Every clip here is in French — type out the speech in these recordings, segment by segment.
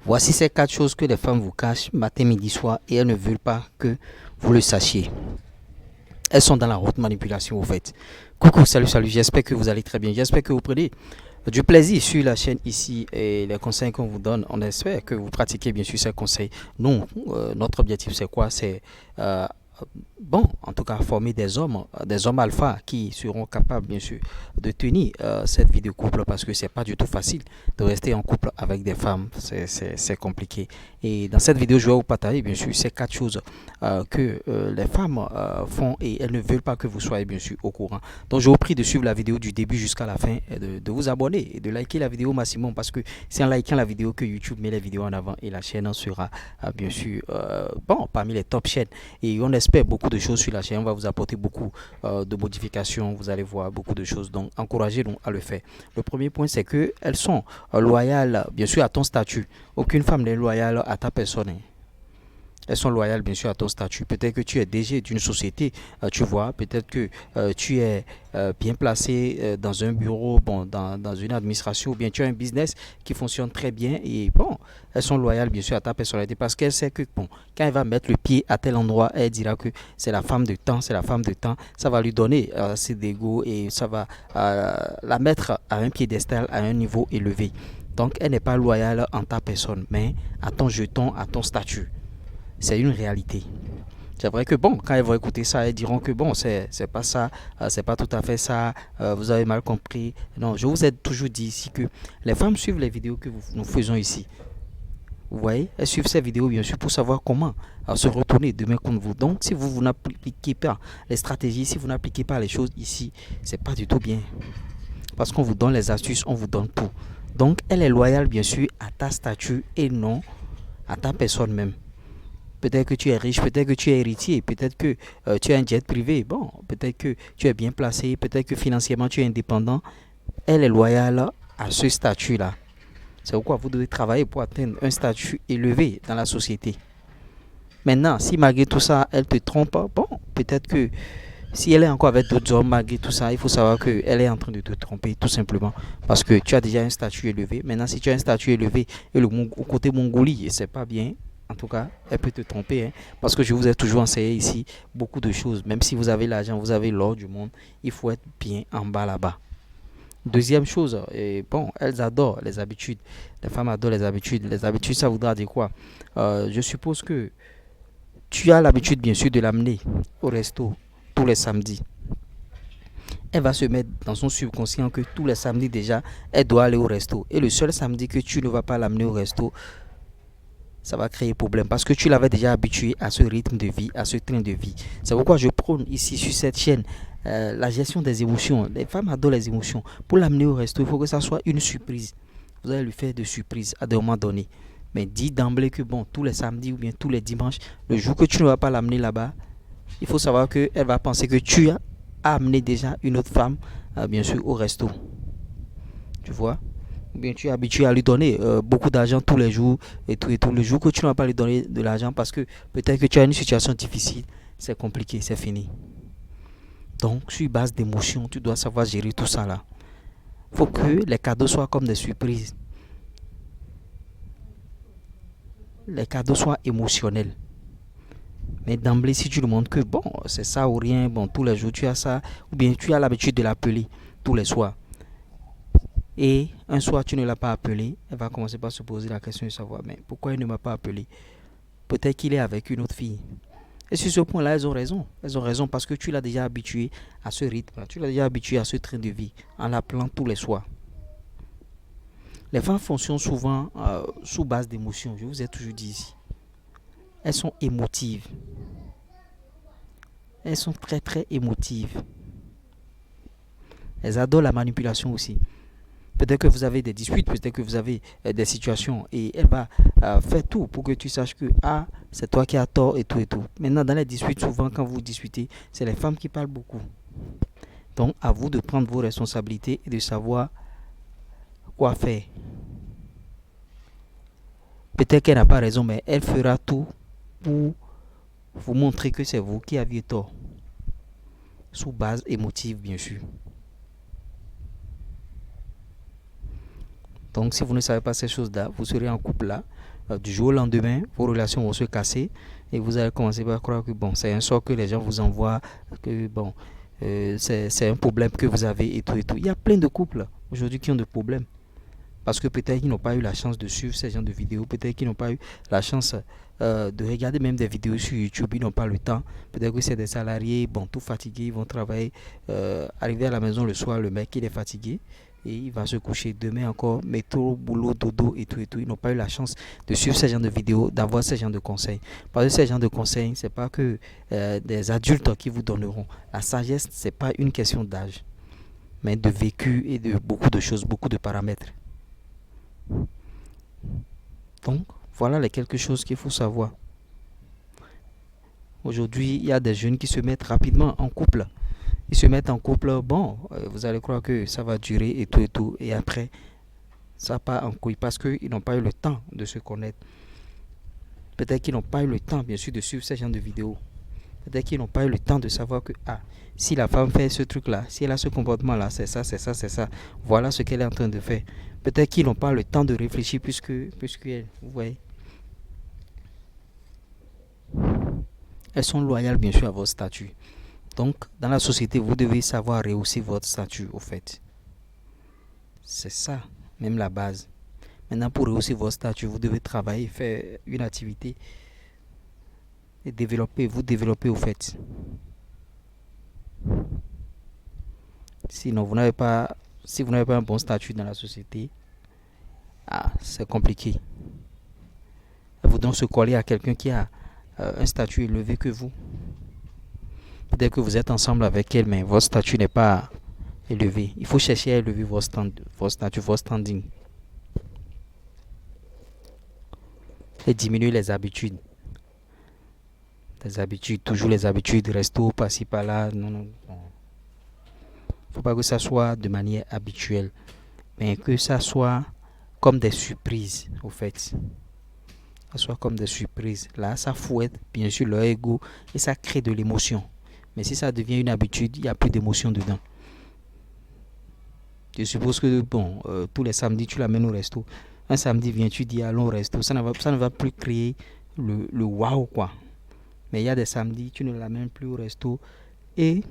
Voici ces 4 choses que les femmes vous cachent matin, midi, soir et elles ne veulent pas que vous le sachiez. Elles sont dans la haute manipulation, au fait. Coucou, salut, salut, j'espère que vous allez très bien. J'espère que vous prenez du plaisir sur la chaîne ici et les conseils qu'on vous donne. On espère que vous pratiquez bien sûr ces conseils. Nous, notre objectif, c'est quoi? C'est euh, bon, en tout cas, former des hommes alpha qui seront capables, bien sûr, de tenir cette vie de couple parce que c'est pas du tout facile de rester en couple avec des femmes. C'est compliqué. Et dans cette vidéo, je vais vous partager, bien sûr, ces 4 choses que les femmes font et elles ne veulent pas que vous soyez, bien sûr, au courant. Donc, je vous prie de suivre la vidéo du début jusqu'à la fin et de vous abonner et de liker la vidéo au maximum parce que c'est en likant la vidéo que YouTube met les vidéos en avant et la chaîne sera, bien sûr, bon, parmi les top chaînes. Et on espère beaucoup de choses sur la chaîne. On va vous apporter beaucoup de modifications. Vous allez voir beaucoup de choses. Donc, encouragez-nous à le faire. Le premier point, c'est qu'elles sont loyales, bien sûr, à ton statut. Aucune femme n'est loyale à ta personne, hein. Elles sont loyales, bien sûr, à ton statut. Peut-être que tu es DG d'une société, tu vois. Peut-être que tu es bien placé dans un bureau, bon, dans une administration, ou bien tu as un business qui fonctionne très bien. Et bon, elles sont loyales, bien sûr, à ta personnalité parce qu'elle sait que, bon, quand elle va mettre le pied à tel endroit, elle dira que c'est la femme de temps, c'est la femme de temps. Ça va lui donner assez d'ego et ça va la mettre à un piédestal, à un niveau élevé. Donc, elle n'est pas loyale en ta personne, mais à ton jeton, à ton statut. C'est une réalité. C'est vrai que bon, quand elles vont écouter ça, elles diront que bon, c'est pas ça, c'est pas tout à fait ça, vous avez mal compris. Non, je vous ai toujours dit ici que les femmes suivent les vidéos que nous faisons ici. Vous voyez, elles suivent ces vidéos bien sûr pour savoir comment se retourner demain contre vous. Donc, si vous n'appliquez pas les stratégies, si vous n'appliquez pas les choses ici, c'est pas du tout bien. Parce qu'on vous donne les astuces, on vous donne tout. Donc, elle est loyale bien sûr à ta statut et non à ta personne même. Peut-être que tu es riche, peut-être que tu es héritier, peut-être que tu as un jet privé, bon, peut-être que tu es bien placé, peut-être que financièrement tu es indépendant. Elle est loyale à ce statut-là. C'est pourquoi vous devez travailler pour atteindre un statut élevé dans la société. Maintenant, si malgré tout ça, elle te trompe, bon, peut-être que si elle est encore avec d'autres hommes, malgré tout ça, il faut savoir qu'elle est en train de te tromper, tout simplement. Parce que tu as déjà un statut élevé. Maintenant, si tu as un statut élevé et le côté Mongolie, c'est pas bien. En tout cas, elle peut te tromper, hein, parce que je vous ai toujours enseigné ici beaucoup de choses. Même si vous avez l'argent, vous avez l'or du monde, il faut être bien en bas là-bas. Deuxième chose, et bon, elles adorent les habitudes. Les femmes adorent les habitudes. Les habitudes, ça voudra dire quoi? Je suppose que tu as l'habitude, bien sûr, de l'amener au resto tous les samedis. Elle va se mettre dans son subconscient que tous les samedis déjà, elle doit aller au resto. Et le seul samedi que tu ne vas pas l'amener au resto, ça va créer problème parce que tu l'avais déjà habitué à ce rythme de vie, à ce train de vie. C'est pourquoi je prône ici sur cette chaîne la gestion des émotions. Les femmes adorent les émotions. Pour l'amener au resto, il faut que ça soit une surprise. Vous allez lui faire de surprises à des moments donnés. Mais dis d'emblée que bon, tous les samedis ou bien tous les dimanches, le jour que tu ne vas pas l'amener là-bas, il faut savoir qu'elle va penser que tu as amené déjà une autre femme, bien sûr, au resto. Tu vois? Ou bien tu es habitué à lui donner beaucoup d'argent tous les jours et tout et tout. Le jour que tu ne vas pas lui donner de l'argent parce que peut-être que tu as une situation difficile, c'est compliqué, c'est fini. Donc, sur base d'émotions, tu dois savoir gérer tout ça là. Il faut que les cadeaux soient comme des surprises. Les cadeaux soient émotionnels. Mais d'emblée, si tu lui montres que bon, c'est ça ou rien, bon, tous les jours tu as ça, ou bien tu as l'habitude de l'appeler tous les soirs, et un soir tu ne l'as pas appelé, elle va commencer par se poser la question de savoir, mais pourquoi il ne m'a pas appelé? Peut-être qu'il est avec une autre fille. Et sur ce point-là, elles ont raison. Elles ont raison parce que tu l'as déjà habitué à ce rythme, tu l'as déjà habitué à ce train de vie en l'appelant tous les soirs. Les femmes fonctionnent souvent sous base d'émotions, je vous ai toujours dit ici. Elles sont émotives. Elles sont très très émotives. Elles adorent la manipulation aussi. Peut-être que vous avez des disputes, peut-être que vous avez des situations et elle va faire tout pour que tu saches que ah, c'est toi qui as tort et tout et tout. Maintenant, dans les disputes, souvent quand vous discutez, c'est les femmes qui parlent beaucoup. Donc, à vous de prendre vos responsabilités et de savoir quoi faire. Peut-être qu'elle n'a pas raison, mais elle fera tout pour vous montrer que c'est vous qui aviez tort. Sous base émotive, bien sûr. Donc, si vous ne savez pas ces choses-là, vous serez en couple là. du jour au lendemain, vos relations vont se casser et vous allez commencer par croire que bon, c'est un sort que les gens vous envoient, que bon, c'est un problème que vous avez et tout et tout. Il y a plein de couples aujourd'hui qui ont des problèmes. Parce que peut-être qu'ils n'ont pas eu la chance de suivre ces genres de vidéos, peut-être qu'ils n'ont pas eu la chance de regarder même des vidéos sur YouTube, ils n'ont pas le temps. Peut-être que c'est des salariés, bon, tout fatigués, ils vont travailler, arriver à la maison le soir, le mec il est fatigué et il va se coucher demain encore, métro, boulot, dodo et tout et tout. Ils n'ont pas eu la chance de suivre ces genres de vidéos, d'avoir ces genres de conseils. Parce que ces genres de conseils, c'est pas que des adultes qui vous donneront. La sagesse, c'est pas une question d'âge, mais de vécu et de beaucoup de choses, beaucoup de paramètres. Donc, voilà les quelques choses qu'il faut savoir. Aujourd'hui, il y a des jeunes qui se mettent rapidement en couple. Ils se mettent en couple, bon, vous allez croire que ça va durer et tout et tout. Et après, ça part en couille parce qu'ils n'ont pas eu le temps de se connaître. Peut-être qu'ils n'ont pas eu le temps, bien sûr, de suivre ce genre de vidéos. Peut-être qu'ils n'ont pas eu le temps de savoir que, ah, si la femme fait ce truc-là, si elle a ce comportement-là, c'est ça, c'est ça, c'est ça. Voilà ce qu'elle est en train de faire. Peut-être qu'ils n'ont pas le temps de réfléchir puisque vous voyez. Elles sont loyales, bien sûr, à votre statut. Donc, dans la société, vous devez savoir rehausser votre statut, au fait. C'est ça, même la base. Maintenant, pour rehausser votre statut, vous devez travailler, faire une activité et développer, vous développer, au fait. Sinon, si vous n'avez pas un bon statut dans la société, ah, c'est compliqué. Vous donc se coller à quelqu'un qui a un statut élevé que vous. Peut-être que vous êtes ensemble avec elle, mais votre statut n'est pas élevé. Il faut chercher à élever votre statut, votre standing. Et diminuer les habitudes. Les habitudes, toujours les habitudes, resto, par-ci, par-là. Non, non, non. Faut pas que ça soit de manière habituelle, mais que ça soit comme des surprises, au fait. Ça soit comme des surprises. Là, ça fouette, bien sûr, leur ego et ça crée de l'émotion. Mais si ça devient une habitude, il n'y a plus d'émotion dedans. Je suppose que, bon, tous les samedis, tu l'amènes au resto. Un samedi, viens, tu dis allons au resto. Ça ne va plus créer le waouh, quoi. Mais il y a des samedis, tu ne l'amènes plus au resto et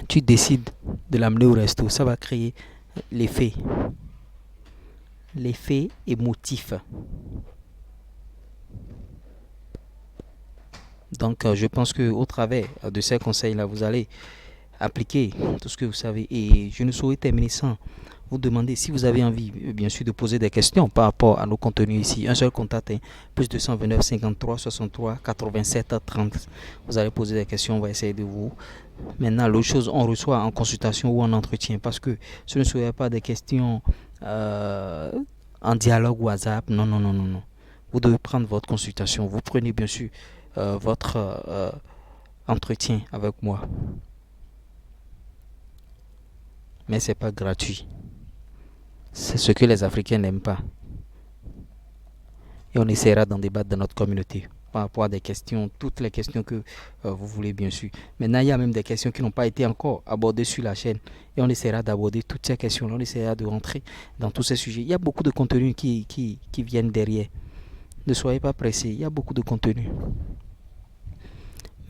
tu décides de l'amener au resto. Ça va créer l'effet émotif. Donc, je pense qu'au travers de ces conseils-là, vous allez appliquer tout ce que vous savez. Et je ne saurais terminer sans vous demander si vous avez envie, bien sûr, de poser des questions par rapport à nos contenus ici. Un seul contact, hein, plus 229 53 63 87 30. Vous allez poser des questions, on va essayer de vous. Maintenant, l'autre chose, on reçoit en consultation ou en entretien parce que ce ne serait pas des questions en dialogue WhatsApp. Non, non, non, non, non. Vous devez prendre votre consultation. Vous prenez, bien sûr, votre entretien avec moi. Mais c'est pas gratuit. C'est ce que les Africains n'aiment pas. Et on essaiera d'en débattre dans notre communauté par rapport à des questions, toutes les questions que vous voulez, bien sûr. Maintenant, il y a même des questions qui n'ont pas été encore abordées sur la chaîne. Et on essaiera d'aborder toutes ces questions-là. On essaiera de rentrer dans tous ces sujets. Il y a beaucoup de contenus qui viennent derrière. Ne soyez pas pressés. Il y a beaucoup de contenus.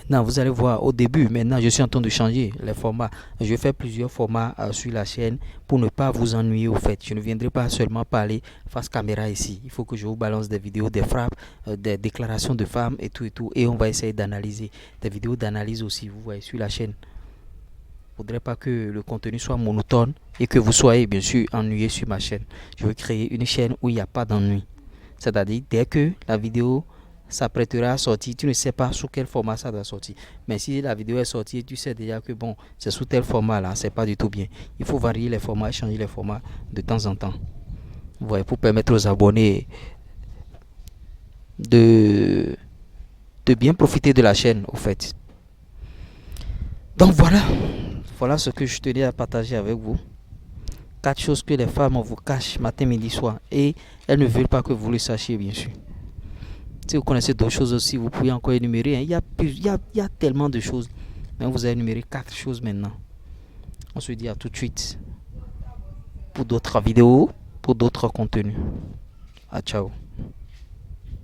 Maintenant, vous allez voir au début, maintenant je suis en train de changer les formats. Je vais faire plusieurs formats sur la chaîne pour ne pas vous ennuyer au fait. Je ne viendrai pas seulement parler face caméra ici. Il faut que je vous balance des vidéos, des frappes, des déclarations de femmes et tout et tout. Et on va essayer d'analyser des vidéos d'analyse aussi, vous voyez, sur la chaîne. Il ne faudrait pas que le contenu soit monotone et que vous soyez bien sûr ennuyé sur ma chaîne. Je veux créer une chaîne où il n'y a pas d'ennui. C'est-à-dire, dès que la vidéo s'apprêtera à sortir, tu ne sais pas sous quel format ça doit sortir. Mais si la vidéo est sortie, tu sais déjà que bon, c'est sous tel format là, c'est pas du tout bien. Il faut varier les formats, changer les formats de temps en temps. Vous voyez, pour permettre aux abonnés de bien profiter de la chaîne, au fait. Donc voilà ce que je tenais à partager avec vous. 4 choses que les femmes vous cachent matin, midi, soir. Et elles ne veulent pas que vous le sachiez, bien sûr. Si vous connaissez d'autres choses aussi, vous pouvez encore énumérer. Hein. Il y a tellement de choses. Mais vous avez énuméré 4 choses maintenant. On se dit à tout de suite pour d'autres vidéos, pour d'autres contenus. À ciao.